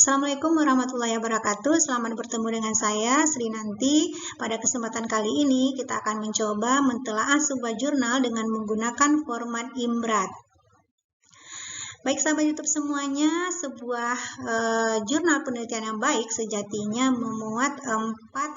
Assalamualaikum warahmatullahi wabarakatuh. Selamat bertemu dengan saya, Sri Nanti. Pada kesempatan kali ini, kita akan mencoba mentelaah sebuah jurnal dengan menggunakan format IMBRAD. Baik sahabat YouTube semuanya, sebuah jurnal penelitian yang baik sejatinya memuat 4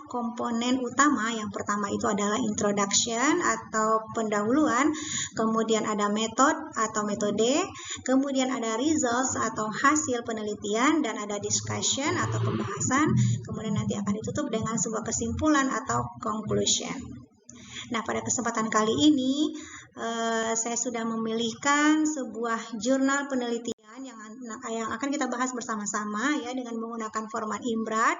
komponen utama. Yang pertama itu adalah introduction atau pendahuluan, kemudian ada method atau metode, kemudian ada results atau hasil penelitian, dan ada discussion atau pembahasan, kemudian nanti akan ditutup dengan sebuah kesimpulan atau conclusion. Nah, pada kesempatan kali ini saya sudah memilihkan sebuah jurnal penelitian yang akan kita bahas bersama-sama ya dengan menggunakan format IMBRAD.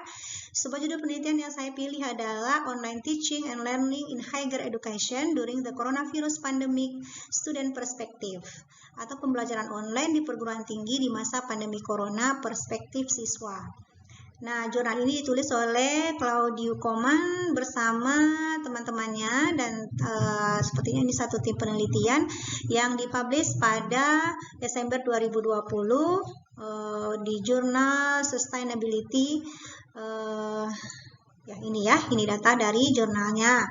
Sebuah judul penelitian yang saya pilih adalah Online Teaching and Learning in Higher Education During the Coronavirus Pandemic Student Perspective, atau pembelajaran online di perguruan tinggi di masa pandemi corona, perspektif siswa. Nah, jurnal ini ditulis oleh Claudio Coman bersama teman-temannya, dan sepertinya ini satu tim penelitian yang dipublish pada Desember 2020 di jurnal Sustainability. Ini data dari jurnalnya.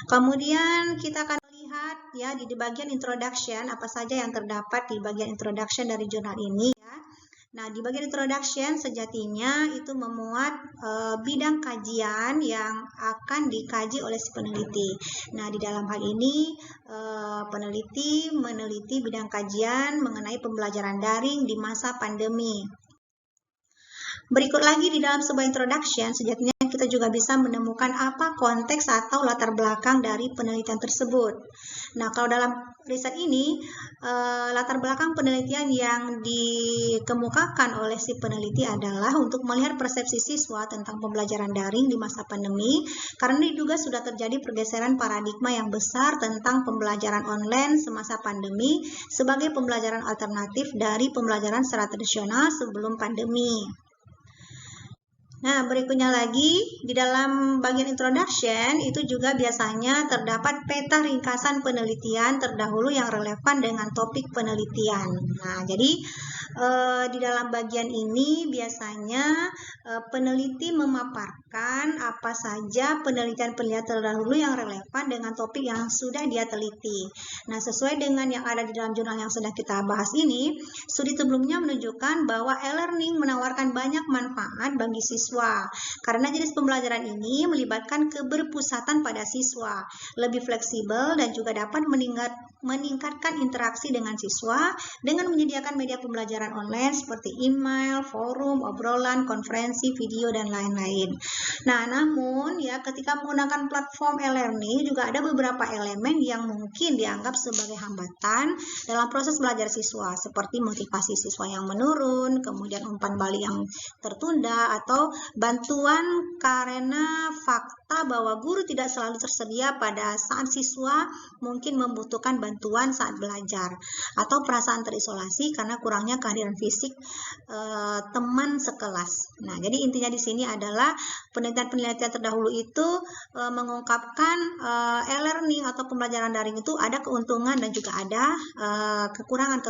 Kemudian kita akan lihat ya di bagian introduction apa saja yang terdapat di bagian introduction dari jurnal ini ya. Nah, di bagian introduction sejatinya itu memuat bidang kajian yang akan dikaji oleh si peneliti. Nah, di dalam hal ini peneliti meneliti bidang kajian mengenai pembelajaran daring di masa pandemi. Berikut lagi di dalam sebuah introduction, sejatinya kita juga bisa menemukan apa konteks atau latar belakang dari penelitian tersebut. Nah, kalau dalam riset ini, latar belakang penelitian yang dikemukakan oleh si peneliti adalah untuk melihat persepsi siswa tentang pembelajaran daring di masa pandemi, karena diduga sudah terjadi pergeseran paradigma yang besar tentang pembelajaran online semasa pandemi sebagai pembelajaran alternatif dari pembelajaran secara tradisional sebelum pandemi. Nah, berikutnya lagi, di dalam bagian introduction itu juga biasanya terdapat peta ringkasan penelitian terdahulu yang relevan dengan topik penelitian. Nah, jadi di dalam bagian ini biasanya peneliti memaparkan apa saja penelitian-penelitian terdahulu yang relevan dengan topik yang sudah dia teliti. Nah, sesuai dengan yang ada di dalam jurnal yang sedang kita bahas ini, studi sebelumnya menunjukkan bahwa e-learning menawarkan banyak manfaat bagi siswa, karena jenis pembelajaran ini melibatkan keberpusatan pada siswa, lebih fleksibel, dan juga dapat meningkatkan interaksi dengan siswa dengan menyediakan media pembelajaran online seperti email, forum, obrolan, konferensi, video, dan lain-lain. Nah, namun ya ketika menggunakan platform e-learning juga ada beberapa elemen yang mungkin dianggap sebagai hambatan dalam proses belajar siswa, seperti motivasi siswa yang menurun, kemudian umpan balik yang tertunda, atau bantuan karena fakta bahwa guru tidak selalu tersedia pada saat siswa mungkin membutuhkan bantuan saat belajar, atau perasaan terisolasi karena kurangnya kehadiran fisik teman sekelas. Nah, jadi intinya di sini adalah penelitian-penelitian terdahulu itu mengungkapkan e-learning atau pembelajaran daring itu ada keuntungan dan juga ada kekurangan.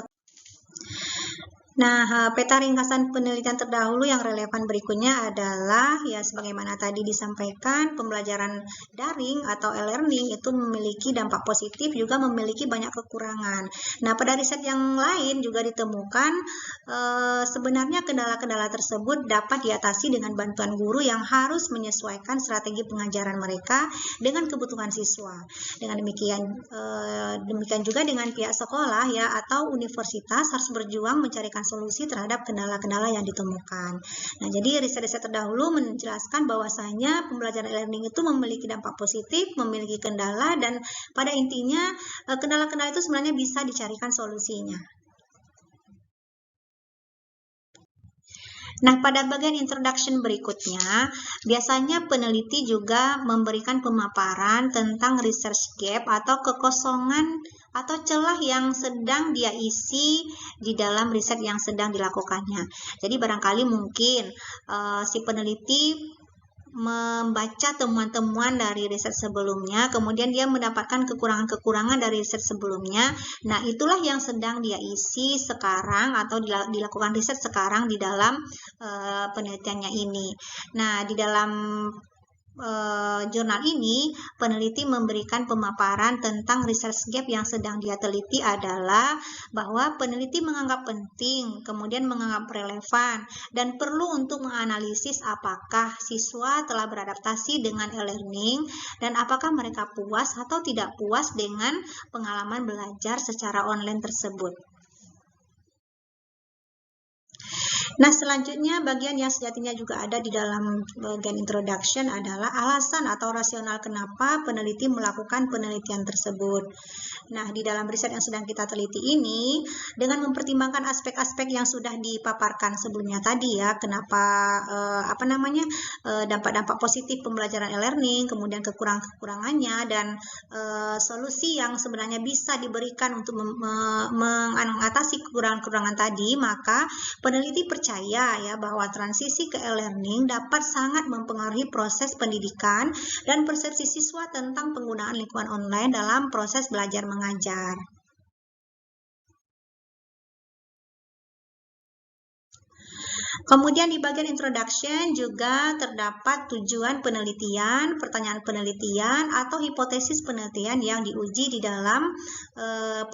Nah, peta ringkasan penelitian terdahulu yang relevan berikutnya adalah ya sebagaimana tadi disampaikan, pembelajaran daring atau e-learning itu memiliki dampak positif juga memiliki banyak kekurangan. Nah, pada riset yang lain juga ditemukan sebenarnya kendala-kendala tersebut dapat diatasi dengan bantuan guru yang harus menyesuaikan strategi pengajaran mereka dengan kebutuhan siswa. Dengan demikian juga dengan pihak sekolah ya atau universitas harus berjuang mencarikan solusi terhadap kendala-kendala yang ditemukan. Nah, jadi riset-riset terdahulu menjelaskan bahwasanya pembelajaran e-learning itu memiliki dampak positif, memiliki kendala, dan pada intinya kendala-kendala itu sebenarnya bisa dicarikan solusinya. Nah, pada bagian introduction berikutnya, biasanya peneliti juga memberikan pemaparan tentang research gap atau kekosongan atau celah yang sedang dia isi di dalam riset yang sedang dilakukannya. Jadi barangkali mungkin si peneliti membaca temuan-temuan dari riset sebelumnya, kemudian dia mendapatkan kekurangan-kekurangan dari riset sebelumnya. Nah, itulah yang sedang dia isi sekarang atau dilakukan riset sekarang di dalam penelitiannya ini. Nah, di dalam jurnal ini, peneliti memberikan pemaparan tentang research gap yang sedang dia teliti adalah bahwa peneliti menganggap penting, kemudian menganggap relevan, dan perlu untuk menganalisis apakah siswa telah beradaptasi dengan e-learning dan apakah mereka puas atau tidak puas dengan pengalaman belajar secara online tersebut. Nah, selanjutnya bagian yang sejatinya juga ada di dalam bagian introduction adalah alasan atau rasional kenapa peneliti melakukan penelitian tersebut. Nah, di dalam riset yang sedang kita teliti ini, dengan mempertimbangkan aspek-aspek yang sudah dipaparkan sebelumnya tadi ya, kenapa dampak-dampak positif pembelajaran e-learning, kemudian kekurangan-kekurangannya, dan solusi yang sebenarnya bisa diberikan untuk mengatasi kekurangan-kekurangan tadi, maka peneliti percaya ya bahwa transisi ke e-learning dapat sangat mempengaruhi proses pendidikan dan persepsi siswa tentang penggunaan lingkungan online dalam proses belajar mengajar. Kemudian di bagian introduction juga terdapat tujuan penelitian, pertanyaan penelitian, atau hipotesis penelitian yang diuji di dalam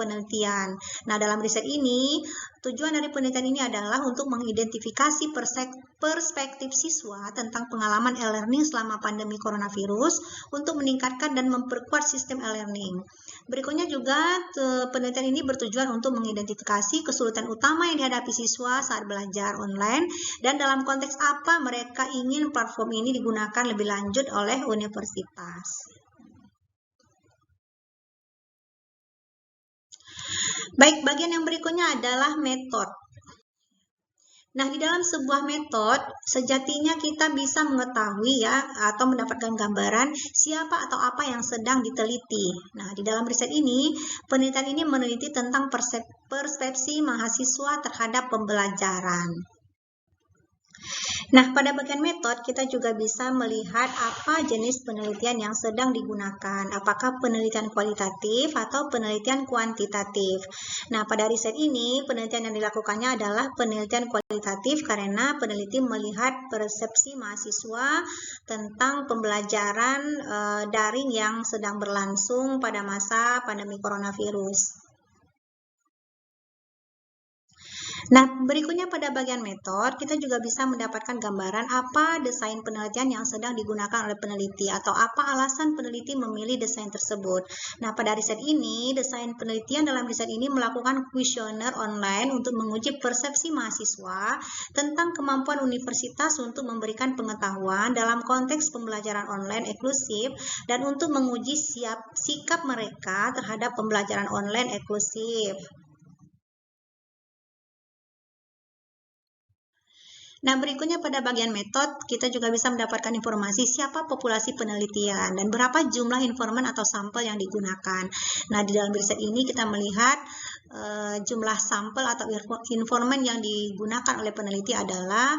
penelitian. Nah, dalam riset ini, tujuan dari penelitian ini adalah untuk mengidentifikasi perspektif siswa tentang pengalaman e-learning selama pandemi coronavirus untuk meningkatkan dan memperkuat sistem e-learning. Berikutnya juga penelitian ini bertujuan untuk mengidentifikasi kesulitan utama yang dihadapi siswa saat belajar online dan dalam konteks apa mereka ingin platform ini digunakan lebih lanjut oleh universitas. Baik, bagian yang berikutnya adalah metode. Nah, di dalam sebuah metode, sejatinya kita bisa mengetahui ya, atau mendapatkan gambaran siapa atau apa yang sedang diteliti. Nah, di dalam riset ini, penelitian ini meneliti tentang persepsi mahasiswa terhadap pembelajaran. Nah, pada bagian metode, kita juga bisa melihat apa jenis penelitian yang sedang digunakan. Apakah penelitian kualitatif atau penelitian kuantitatif. Nah, pada riset ini, penelitian yang dilakukannya adalah penelitian kualitatif karena peneliti melihat persepsi mahasiswa tentang pembelajaran daring yang sedang berlangsung pada masa pandemi coronavirus. Nah, berikutnya pada bagian metode, kita juga bisa mendapatkan gambaran apa desain penelitian yang sedang digunakan oleh peneliti atau apa alasan peneliti memilih desain tersebut. Nah, pada riset ini, desain penelitian dalam riset ini melakukan kuesioner online untuk menguji persepsi mahasiswa tentang kemampuan universitas untuk memberikan pengetahuan dalam konteks pembelajaran online eksklusif dan untuk menguji sikap mereka terhadap pembelajaran online eksklusif. Nah, berikutnya pada bagian metode, kita juga bisa mendapatkan informasi siapa populasi penelitian dan berapa jumlah informan atau sampel yang digunakan. Nah, di dalam riset ini kita melihat jumlah sampel atau informan yang digunakan oleh peneliti adalah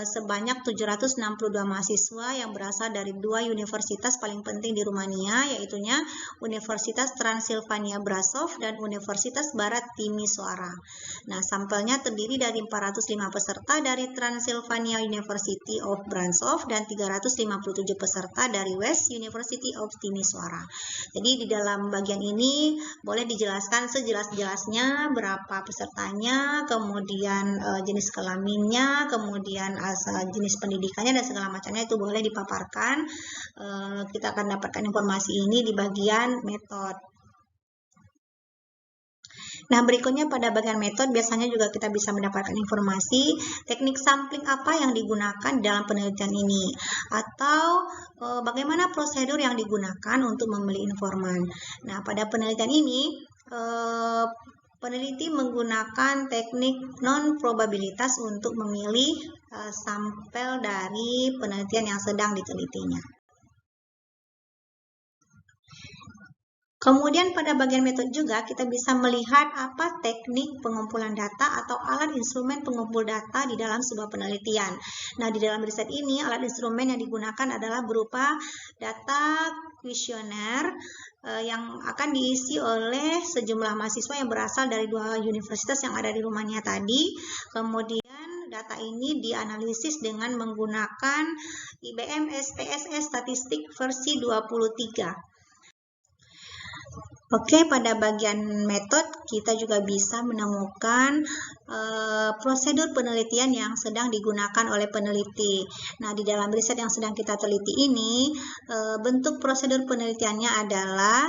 sebanyak 762 mahasiswa yang berasal dari 2 universitas paling penting di Rumania, yaitu Universitas Transilvania Brasov dan Universitas Barat Timisoara. Nah, sampelnya terdiri dari 405 peserta dari Transilvania University of Brasov dan 357 peserta dari West University of Timisoara. Jadi di dalam bagian ini boleh dijelaskan sejelas-jelasnya berapa pesertanya, kemudian jenis kelaminnya, kemudian jenis pendidikannya dan segala macamnya itu boleh dipaparkan. Kita akan dapatkan informasi ini di bagian metode. Nah, berikutnya pada bagian metode biasanya juga kita bisa mendapatkan informasi teknik sampling apa yang digunakan dalam penelitian ini atau bagaimana prosedur yang digunakan untuk memilih informan. Nah, pada penelitian ini peneliti menggunakan teknik non-probabilitas untuk memilih sampel dari penelitian yang sedang ditelitinya. Kemudian pada bagian metode juga kita bisa melihat apa teknik pengumpulan data atau alat instrumen pengumpul data di dalam sebuah penelitian. Nah, di dalam riset ini alat instrumen yang digunakan adalah berupa data kuesioner yang akan diisi oleh sejumlah mahasiswa yang berasal dari 2 universitas yang ada di rumahnya tadi. Kemudian data ini dianalisis dengan menggunakan IBM SPSS Statistik versi 23. Oke, pada bagian metode kita juga bisa menemukan prosedur penelitian yang sedang digunakan oleh peneliti. Nah, di dalam riset yang sedang kita teliti ini, bentuk prosedur penelitiannya adalah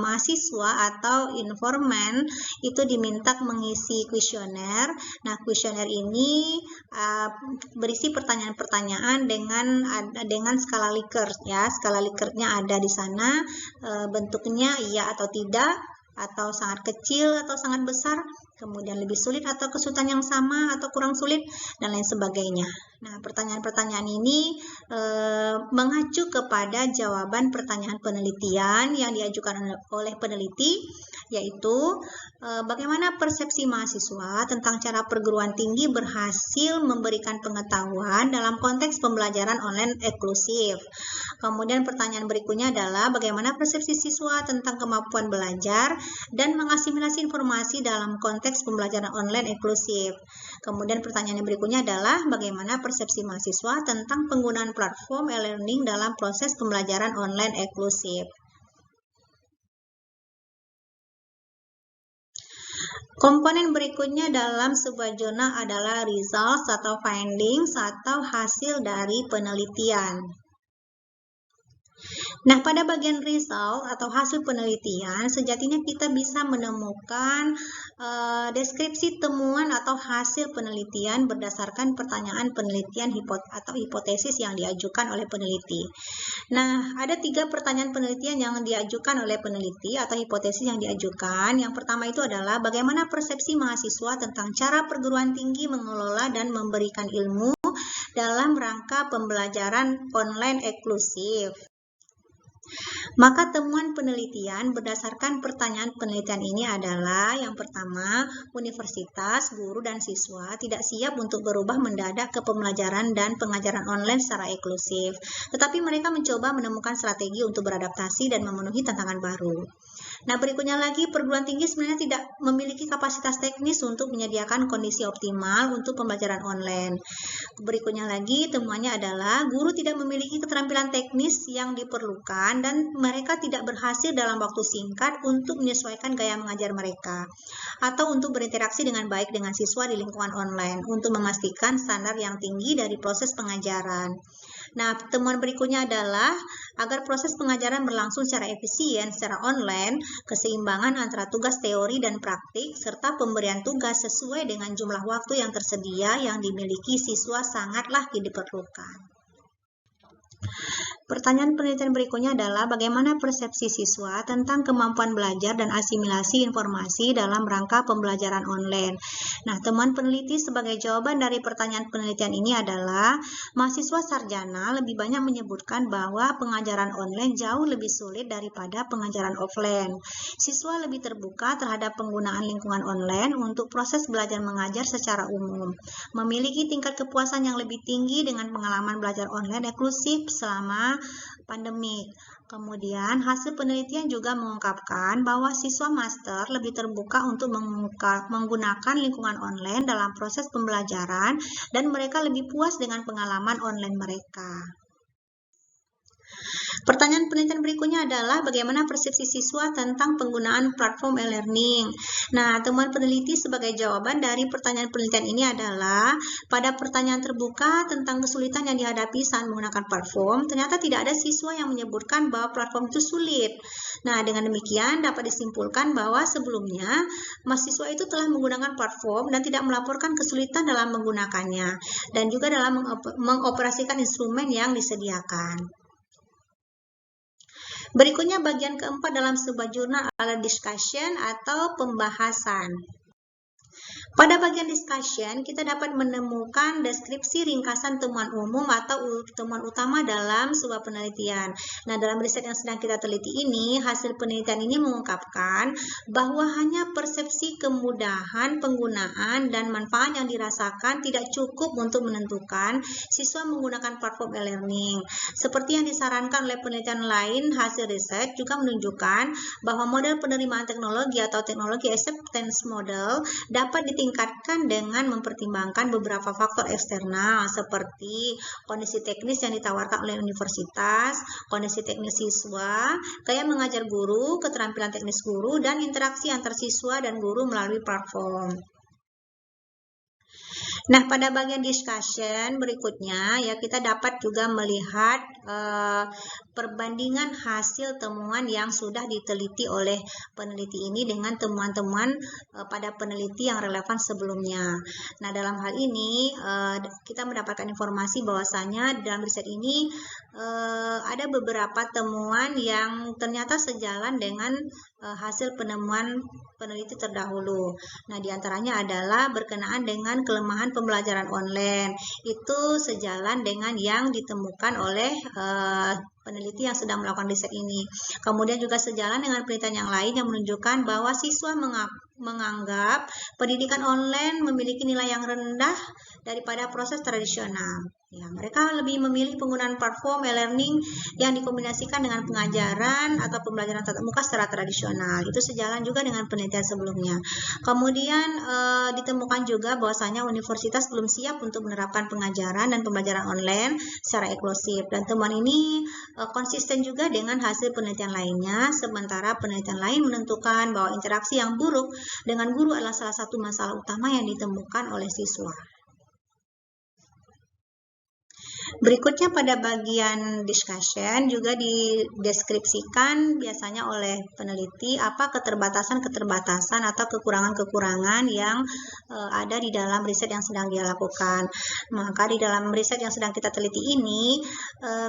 mahasiswa atau informan itu diminta mengisi kuesioner. Nah, kuesioner ini berisi pertanyaan-pertanyaan dengan skala Likert ya. Skala Likertnya ada di sana, bentuknya iya atau tidak, atau sangat kecil atau sangat besar, kemudian lebih sulit atau kesulitan yang sama atau kurang sulit, dan lain sebagainya. Nah, pertanyaan-pertanyaan ini mengacu kepada jawaban pertanyaan penelitian yang diajukan oleh peneliti, yaitu bagaimana persepsi mahasiswa tentang cara perguruan tinggi berhasil memberikan pengetahuan dalam konteks pembelajaran online eksklusif. Kemudian pertanyaan berikutnya adalah bagaimana persepsi siswa tentang kemampuan belajar dan mengasimilasi informasi dalam konteks pembelajaran online eksklusif. Kemudian pertanyaan yang berikutnya adalah bagaimana persepsi mahasiswa tentang penggunaan platform e-learning dalam proses pembelajaran online eksklusif. Komponen berikutnya dalam sebuah jurnal adalah results atau findings atau hasil dari penelitian. Nah, pada bagian result atau hasil penelitian, sejatinya kita bisa menemukan deskripsi temuan atau hasil penelitian berdasarkan pertanyaan penelitian atau hipotesis yang diajukan oleh peneliti. Nah, ada 3 pertanyaan penelitian yang diajukan oleh peneliti atau hipotesis yang diajukan. Yang pertama itu adalah bagaimana persepsi mahasiswa tentang cara perguruan tinggi mengelola dan memberikan ilmu dalam rangka pembelajaran online eksklusif. Maka temuan penelitian berdasarkan pertanyaan penelitian ini adalah yang pertama, universitas, guru, dan siswa tidak siap untuk berubah mendadak ke pembelajaran dan pengajaran online secara eksklusif, tetapi mereka mencoba menemukan strategi untuk beradaptasi dan memenuhi tantangan baru. Nah, berikutnya lagi, perguruan tinggi sebenarnya tidak memiliki kapasitas teknis untuk menyediakan kondisi optimal untuk pembelajaran online. Berikutnya lagi, temuannya adalah guru tidak memiliki keterampilan teknis yang diperlukan dan mereka tidak berhasil dalam waktu singkat untuk menyesuaikan gaya mengajar mereka atau untuk berinteraksi dengan baik dengan siswa di lingkungan online untuk memastikan standar yang tinggi dari proses pengajaran. Nah, temuan berikutnya adalah agar proses pengajaran berlangsung secara efisien secara online, keseimbangan antara tugas teori dan praktik, serta pemberian tugas sesuai dengan jumlah waktu yang tersedia yang dimiliki siswa sangatlah diperlukan. Pertanyaan penelitian berikutnya adalah bagaimana persepsi siswa tentang kemampuan belajar dan asimilasi informasi dalam rangka pembelajaran online. Nah, temuan peneliti sebagai jawaban dari pertanyaan penelitian ini adalah mahasiswa sarjana lebih banyak menyebutkan bahwa pengajaran online jauh lebih sulit daripada pengajaran offline. Siswa lebih terbuka terhadap penggunaan lingkungan online untuk proses belajar mengajar secara umum, memiliki tingkat kepuasan yang lebih tinggi dengan pengalaman belajar online eksklusif selama pandemik. Kemudian hasil penelitian juga mengungkapkan bahwa siswa master lebih terbuka untuk menggunakan lingkungan online dalam proses pembelajaran dan mereka lebih puas dengan pengalaman online mereka. Pertanyaan penelitian berikutnya adalah bagaimana persepsi siswa tentang penggunaan platform e-learning. Nah, temuan peneliti sebagai jawaban dari pertanyaan penelitian ini adalah pada pertanyaan terbuka tentang kesulitan yang dihadapi saat menggunakan platform, ternyata tidak ada siswa yang menyebutkan bahwa platform itu sulit. Nah, dengan demikian dapat disimpulkan bahwa sebelumnya mahasiswa itu telah menggunakan platform dan tidak melaporkan kesulitan dalam menggunakannya dan juga dalam mengoperasikan instrumen yang disediakan. Berikutnya bagian keempat dalam sebuah jurnal adalah discussion atau pembahasan. Pada bagian discussion, kita dapat menemukan deskripsi ringkasan temuan umum atau temuan utama dalam sebuah penelitian. Nah, dalam riset yang sedang kita teliti ini, hasil penelitian ini mengungkapkan bahwa hanya persepsi kemudahan penggunaan dan manfaat yang dirasakan tidak cukup untuk menentukan siswa menggunakan platform e-learning. Seperti yang disarankan oleh penelitian lain, hasil riset juga menunjukkan bahwa model penerimaan teknologi atau teknologi acceptance model dapat ditingkatkan dengan mempertimbangkan beberapa faktor eksternal seperti kondisi teknis yang ditawarkan oleh universitas, kondisi teknis siswa, gaya mengajar guru, keterampilan teknis guru, dan interaksi antar siswa dan guru melalui platform. Nah, pada bagian discussion berikutnya ya kita dapat juga melihat perbandingan hasil temuan yang sudah diteliti oleh peneliti ini dengan temuan-temuan pada peneliti yang relevan sebelumnya. Nah, dalam hal ini kita mendapatkan informasi bahwasanya dalam riset ini ada beberapa temuan yang ternyata sejalan dengan hasil penemuan peneliti terdahulu. Nah, diantaranya adalah berkenaan dengan kelemahan pembelajaran online. Itu sejalan dengan yang ditemukan oleh peneliti yang sedang melakukan riset ini. Kemudian juga sejalan dengan penelitian yang lain yang menunjukkan bahwa siswa menganggap pendidikan online memiliki nilai yang rendah daripada proses tradisional. Ya, mereka lebih memilih penggunaan platform e-learning yang dikombinasikan dengan pengajaran atau pembelajaran tatap muka secara tradisional. Itu sejalan juga dengan penelitian sebelumnya. Kemudian ditemukan juga bahwasanya universitas belum siap untuk menerapkan pengajaran dan pembelajaran online secara eksklusif. Dan temuan ini konsisten juga dengan hasil penelitian lainnya, sementara penelitian lain menentukan bahwa interaksi yang buruk dengan guru adalah salah satu masalah utama yang ditemukan oleh siswa. Berikutnya pada bagian discussion juga dideskripsikan biasanya oleh peneliti apa keterbatasan-keterbatasan atau kekurangan-kekurangan yang ada di dalam riset yang sedang dia lakukan. Maka di dalam riset yang sedang kita teliti ini,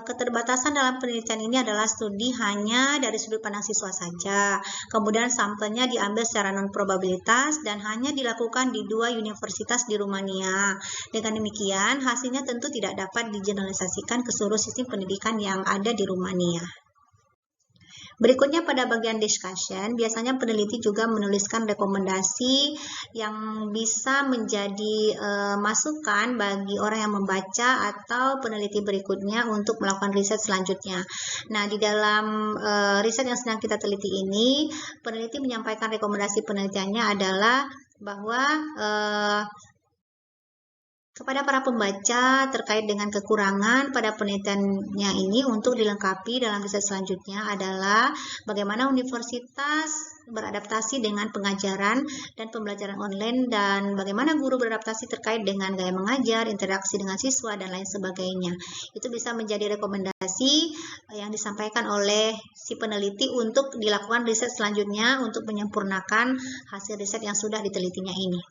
keterbatasan dalam penelitian ini adalah studi hanya dari sudut pandang siswa saja. Kemudian sampelnya diambil secara non-probabilitas dan hanya dilakukan di 2 universitas di Rumania. Dengan demikian, hasilnya tentu tidak dapat digeneralisasikan ke seluruh sistem pendidikan yang ada di Rumania. Berikutnya pada bagian discussion, biasanya peneliti juga menuliskan rekomendasi yang bisa menjadi masukan bagi orang yang membaca atau peneliti berikutnya untuk melakukan riset selanjutnya. Nah, di dalam riset yang sedang kita teliti ini, peneliti menyampaikan rekomendasi penelitiannya adalah bahwa kepada para pembaca terkait dengan kekurangan pada penelitiannya ini untuk dilengkapi dalam riset selanjutnya adalah bagaimana universitas beradaptasi dengan pengajaran dan pembelajaran online dan bagaimana guru beradaptasi terkait dengan gaya mengajar, interaksi dengan siswa, dan lain sebagainya. Itu bisa menjadi rekomendasi yang disampaikan oleh si peneliti untuk dilakukan riset selanjutnya untuk menyempurnakan hasil riset yang sudah ditelitinya ini.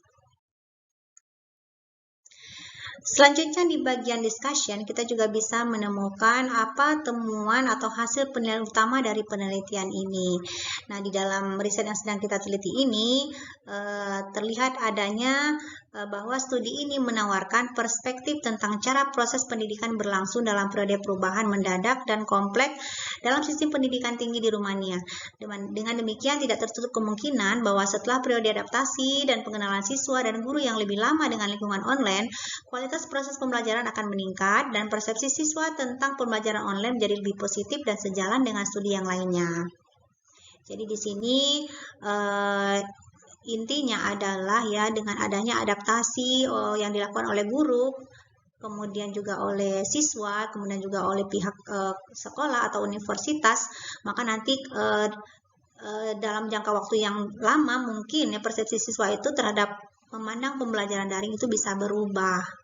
Selanjutnya di bagian discussion, kita juga bisa menemukan apa temuan atau hasil penilaian utama dari penelitian ini. Nah, di dalam riset yang sedang kita teliti ini, terlihat adanya bahwa studi ini menawarkan perspektif tentang cara proses pendidikan berlangsung dalam periode perubahan mendadak dan kompleks dalam sistem pendidikan tinggi di Rumania. Dengan demikian, tidak tertutup kemungkinan bahwa setelah periode adaptasi dan pengenalan siswa dan guru yang lebih lama dengan lingkungan online, kualitas proses pembelajaran akan meningkat dan persepsi siswa tentang pembelajaran online menjadi lebih positif dan sejalan dengan studi yang lainnya. Jadi di sini intinya adalah ya dengan adanya adaptasi yang dilakukan oleh guru, kemudian juga oleh siswa, kemudian juga oleh pihak sekolah atau universitas, maka nanti dalam jangka waktu yang lama mungkin ya persepsi siswa itu terhadap memandang pembelajaran daring itu bisa berubah.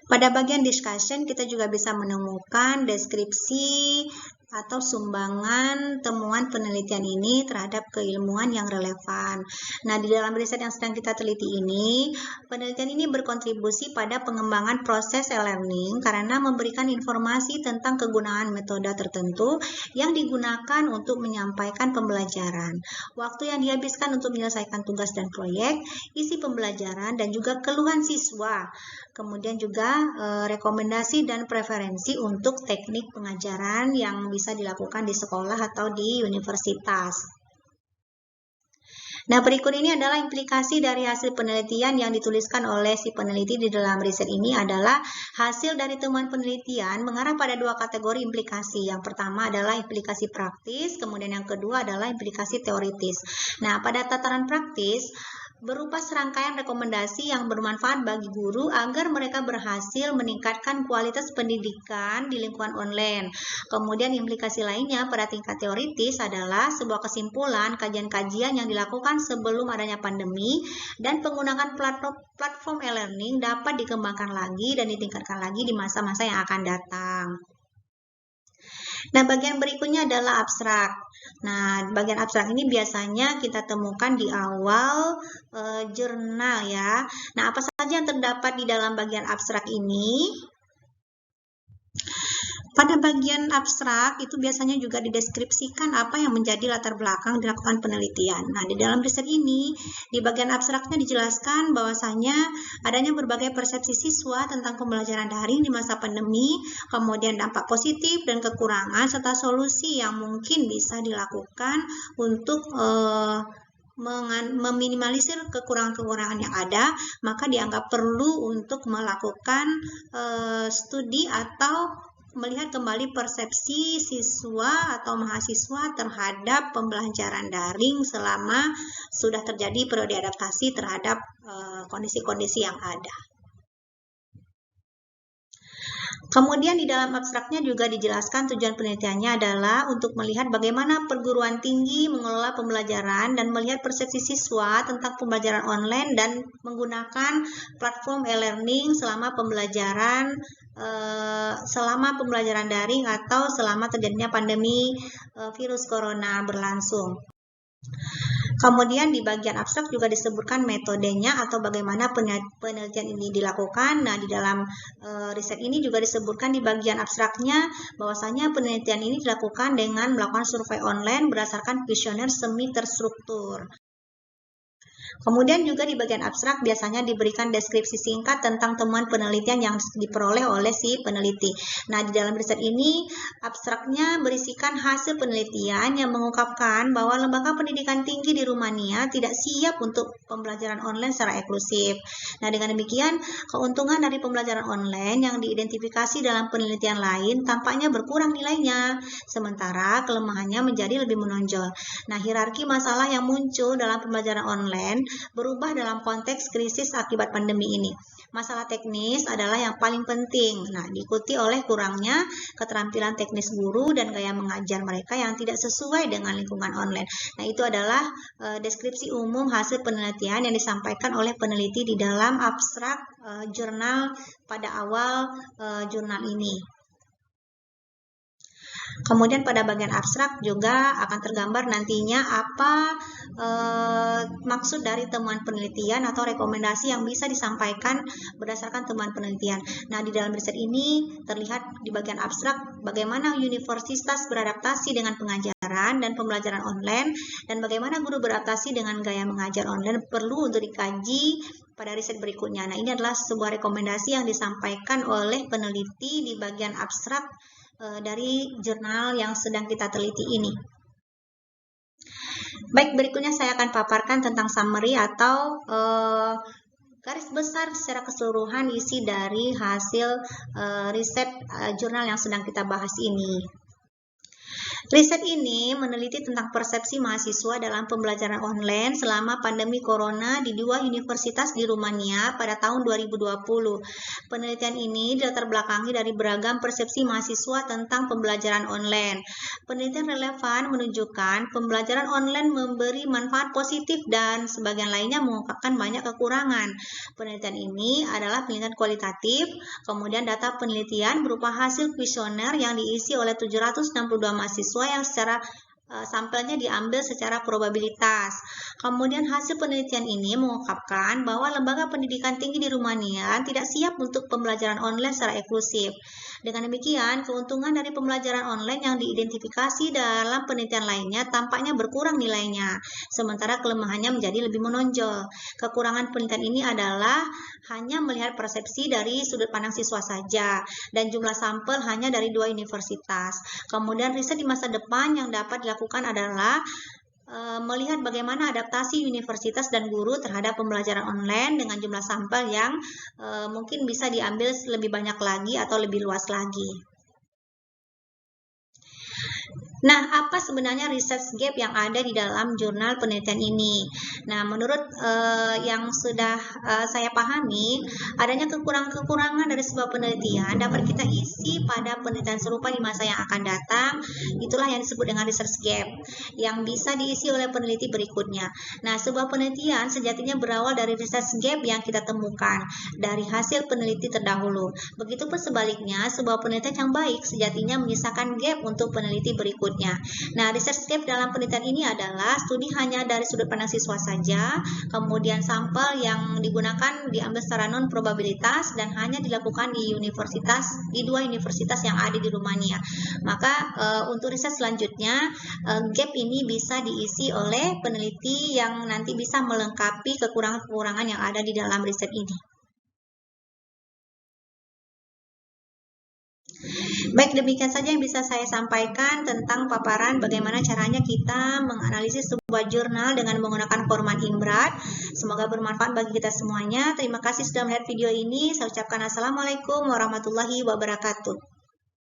Pada bagian discussion kita juga bisa menemukan deskripsi atau sumbangan temuan penelitian ini terhadap keilmuan yang relevan. Nah, di dalam riset yang sedang kita teliti ini, penelitian ini berkontribusi pada pengembangan proses e-learning karena memberikan informasi tentang kegunaan metode tertentu yang digunakan untuk menyampaikan pembelajaran, waktu yang dihabiskan untuk menyelesaikan tugas dan proyek, isi pembelajaran, dan juga keluhan siswa. Kemudian juga rekomendasi dan preferensi untuk teknik pengajaran yang bisa dilakukan di sekolah atau di universitas. Nah, berikut ini adalah implikasi dari hasil penelitian yang dituliskan oleh si peneliti di dalam riset ini adalah hasil dari temuan penelitian mengarah pada dua kategori implikasi. Yang pertama adalah implikasi praktis, kemudian yang kedua adalah implikasi teoritis. Nah, pada tataran praktis, berupa serangkaian rekomendasi yang bermanfaat bagi guru agar mereka berhasil meningkatkan kualitas pendidikan di lingkungan online. Kemudian implikasi lainnya pada tingkat teoritis adalah sebuah kesimpulan kajian-kajian yang dilakukan sebelum adanya pandemi dan penggunaan platform e-learning dapat dikembangkan lagi dan ditingkatkan lagi di masa-masa yang akan datang. Nah, bagian berikutnya adalah abstrak. Nah, bagian abstrak ini biasanya kita temukan di awal jurnal ya. Nah, apa saja yang terdapat di dalam bagian abstrak ini? Pada bagian abstrak itu biasanya juga dideskripsikan apa yang menjadi latar belakang dilakukan penelitian. Nah, di dalam riset ini, di bagian abstraknya dijelaskan bahwasanya adanya berbagai persepsi siswa tentang pembelajaran daring di masa pandemi, kemudian dampak positif dan kekurangan, serta solusi yang mungkin bisa dilakukan untuk meminimalisir kekurangan-kekurangan yang ada, maka dianggap perlu untuk melakukan studi atau melihat kembali persepsi siswa atau mahasiswa terhadap pembelajaran daring selama sudah terjadi periode adaptasi terhadap kondisi-kondisi yang ada. Kemudian di dalam abstraknya juga dijelaskan tujuan penelitiannya adalah untuk melihat bagaimana perguruan tinggi mengelola pembelajaran dan melihat persepsi siswa tentang pembelajaran online dan menggunakan platform e-learning selama pembelajaran daring atau selama terjadinya pandemi virus corona berlangsung. Kemudian di bagian abstrak juga disebutkan metodenya atau bagaimana penelitian ini dilakukan. Nah, di dalam riset ini juga disebutkan di bagian abstraknya bahwasanya penelitian ini dilakukan dengan melakukan survei online berdasarkan kuesioner semi terstruktur. Kemudian juga di bagian abstrak biasanya diberikan deskripsi singkat tentang temuan penelitian yang diperoleh oleh si peneliti. Nah, di dalam riset ini abstraknya berisikan hasil penelitian yang mengungkapkan bahwa lembaga pendidikan tinggi di Rumania tidak siap untuk pembelajaran online secara eksklusif. Nah, dengan demikian keuntungan dari pembelajaran online yang diidentifikasi dalam penelitian lain tampaknya berkurang nilainya, sementara kelemahannya menjadi lebih menonjol. Nah, hierarki masalah yang muncul dalam pembelajaran online berubah dalam konteks krisis akibat pandemi ini. Masalah teknis adalah yang paling penting. Nah, diikuti oleh kurangnya keterampilan teknis guru dan gaya mengajar mereka yang tidak sesuai dengan lingkungan online. Nah, itu adalah deskripsi umum hasil penelitian yang disampaikan oleh peneliti di dalam abstrak jurnal pada awal jurnal ini. Kemudian pada bagian abstrak juga akan tergambar nantinya apa maksud dari temuan penelitian atau rekomendasi yang bisa disampaikan berdasarkan temuan penelitian. Nah, di dalam riset ini terlihat di bagian abstrak bagaimana universitas beradaptasi dengan pengajaran dan pembelajaran online dan bagaimana guru beradaptasi dengan gaya mengajar online perlu untuk dikaji pada riset berikutnya. Nah, ini adalah sebuah rekomendasi yang disampaikan oleh peneliti di bagian abstrak dari jurnal yang sedang kita teliti ini. Baik, berikutnya saya akan paparkan tentang summary atau garis besar secara keseluruhan isi dari hasil riset jurnal yang sedang kita bahas ini. Riset ini meneliti tentang persepsi mahasiswa dalam pembelajaran online selama pandemi corona di 2 universitas di Rumania pada tahun 2020. Penelitian ini dilatar belakangi dari beragam persepsi mahasiswa tentang pembelajaran online. Penelitian relevan menunjukkan pembelajaran online memberi manfaat positif dan sebagian lainnya mengungkapkan banyak kekurangan. Penelitian ini adalah penelitian kualitatif, kemudian data penelitian berupa hasil kuesioner yang diisi oleh 762 mahasiswa yang secara sampelnya diambil secara probabilitas. Kemudian hasil penelitian ini mengungkapkan bahwa lembaga pendidikan tinggi di Rumania tidak siap untuk pembelajaran online secara eksklusif. Dengan demikian, keuntungan dari pembelajaran online yang diidentifikasi dalam penelitian lainnya tampaknya berkurang nilainya, sementara kelemahannya menjadi lebih menonjol. Kekurangan penelitian ini adalah hanya melihat persepsi dari sudut pandang siswa saja, dan jumlah sampel hanya dari 2 universitas. Kemudian riset di masa depan yang dapat dilakukan adalah melihat bagaimana adaptasi universitas dan guru terhadap pembelajaran online dengan jumlah sampel yang mungkin bisa diambil lebih banyak lagi atau lebih luas lagi. Nah, apa sebenarnya research gap yang ada di dalam jurnal penelitian ini? Nah, menurut yang sudah saya pahami, adanya kekurangan-kekurangan dari sebuah penelitian dapat kita isi pada penelitian serupa di masa yang akan datang. Itulah yang disebut dengan research gap, yang bisa diisi oleh peneliti berikutnya. Nah, sebuah penelitian sejatinya berawal dari research gap yang kita temukan dari hasil peneliti terdahulu. Begitupun sebaliknya, sebuah penelitian yang baik sejatinya menyisakan gap untuk peneliti berikutnya. Nah, research gap dalam penelitian ini adalah studi hanya dari sudut pandang siswa saja, kemudian sampel yang digunakan diambil secara non probabilitas dan hanya dilakukan di 2 universitas yang ada di Rumania. Maka untuk riset selanjutnya, gap ini bisa diisi oleh peneliti yang nanti bisa melengkapi kekurangan-kekurangan yang ada di dalam riset ini. Baik, demikian saja yang bisa saya sampaikan tentang paparan bagaimana caranya kita menganalisis sebuah jurnal dengan menggunakan format IMBRAT. Semoga bermanfaat bagi kita semuanya. Terima kasih sudah melihat video ini. Saya ucapkan Assalamualaikum warahmatullahi wabarakatuh.